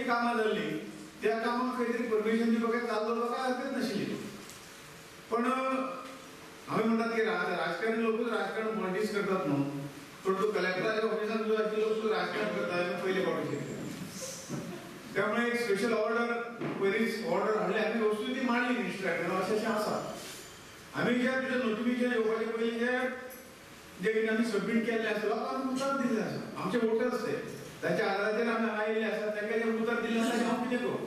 कामां जाल्ली त्या कामाक काहीतरी परमिशन दिवपाक चाललो काय हरकत नाशिल्ली. पण हांवें म्हणटात की राजकारणी लोकूच राजकारण पॉलिटिक्स करतात न्हू, पण तो कलेक्टराच्या ऑफिसात जो आशिल्लो लोक राजकारण करता पयले पॉलिटिक्स. त्यामुळे एक स्पेशल ऑर्डर पयलीच ऑर्डर हाडली आमी वस्तू ती मांडली मिनिस्टराक अशें आसा. आमी जे नोटिफिकेशन येवपाचे पयलीं जे कितें आमी सबमीट केल्ले आसा लोकांक उतर दिल्लें आसा. आमचे वोटर्स ते ताच्या आधाराचेर आमी हांगा आयिल्ले आसा, तांकां जे उतर दिल्लें आसा हांव कितें करूं.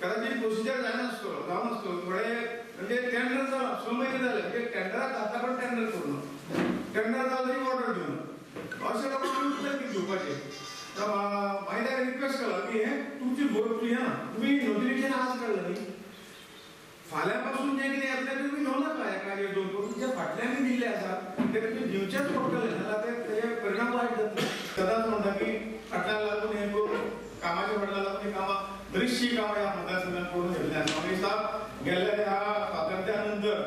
कदाचित प्रोसिजर जायनासतलो जावनासतलो थोडे म्हणजे टेंडर जाला 6 महिने जाले म्हणजे टेंडराक आता पण टेंडर करून टेंडर जालो तरी ऑर्डर दिवन अशें लोकांक उतर कितें घेवपाचें. हांवें रिक्वेस्ट केलो की हे तुमची भरपूर ना तुम्ही नोटिफिकेशन आज काडलां न्ही फाल्यां पासून जे कितें येतलें तुमी घेवं नाका एका दोन करून जे फाटल्यान दिल्ले आसा ते तुमी दिवचेच पडटले नाजाल्यार तेजे परिणाम वायट जातले. सदांच म्हणटा की फाटल्यान लागून हे करून कामाच्या फाटल्यान लागून कामां बरीचशी कामां ह्या मतदारसंघात करून घेतली आसा. म्हाका दिसता गेल्ल्या ह्या स्वातंत्र्या नंतर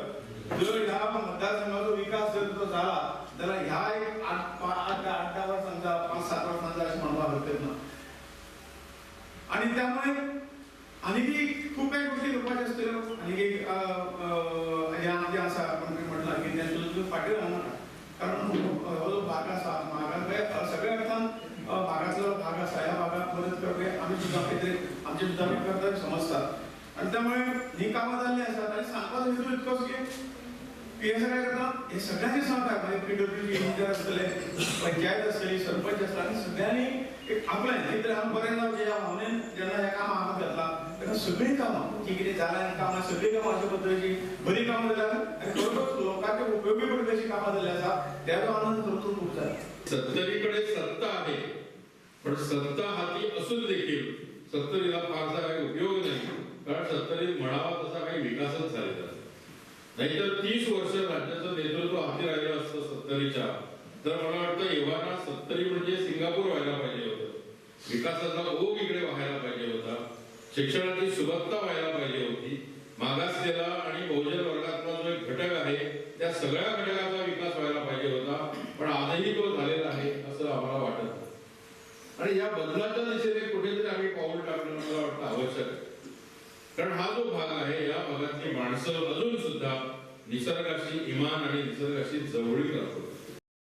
जर ह्या मतदारसंघाचो विकास जर तो जाला जाल्यार ह्या एक 8-10 वर्सांचा 5-7 वर्सांचा अशें म्हणपाक हरकत ना. आणि त्यामुळे आनीकय खूब काही गोष्टी करपाच्यो आसतल्यो. आनीक एक जे आसा म्हटलां की तें फाटीं रावं नाका कारण हो जो भाग आसा म्हाका सगळ्या अर्थान भागातलो भाग आसा ह्या भागात मदत करपी आमी सुद्दां कितें आमचे सुद्दां आमी कर्तव्य समजतात. आणि त्यामुळे ही कामां जाल्ली आसात आणि सांगपाचो हेतू इतकोच की हे सगळें करता हे सगळ्यांनी सहकार्य मागीर PWD इंजिनियर आसतले पंचायत आसतली सरपंच आसता आनी सगळ्यांनी एक आपलें न्ही तर हांव बरें जावं ह्या भावनेन जेन्ना ह्या कामां हातांत घेतला तेन्ना सगळीं कामां जी कितें जालां कामां सगळीं कामां अशे पद्दतीची बरी कामां जाल्यात आनी खरोखर लोकांचे उपयोगी पडपी अशी कामां जाल्ली आसा तेजो आनंद खरोखर खूप जाय. सत्तरीकडे सत्ता आहे पण सत्ता हाती असून देखील सत्तरीला फारसा काही उपयोग नाही कारण सत्तरीत म्हणावा तसा काही विकासच झालेला नाही. नाहीतर 30 वर्ष राज्याचं नेतृत्व हाती राहिलं असतं सत्तरीच्या तर मला वाटतं एव्हाना सत्तरी म्हणजे सिंगापूर व्हायला पाहिजे होतं. विकासाचा ओघ इकडे व्हायला पाहिजे होता. शिक्षणाची सुबत्ता व्हायला पाहिजे होती. मागासलेला आणि बहुजन वर्गातला जो एक घटक आहे त्या सगळ्या घटकाचा विकास व्हायला पाहिजे होता पण आजही तो झालेला आहे असं आम्हाला वाटत. आणि या बदलाच्या दिशेने कुठेतरी आम्ही पाऊल टाकणं मला वाटतं आवश्यक आहे. कारण हा जो भाग आहे या भागातली माणसं अजून सुद्धा निसर्गाशी इमान आणि निसर्गाशी जवळीक राखतात.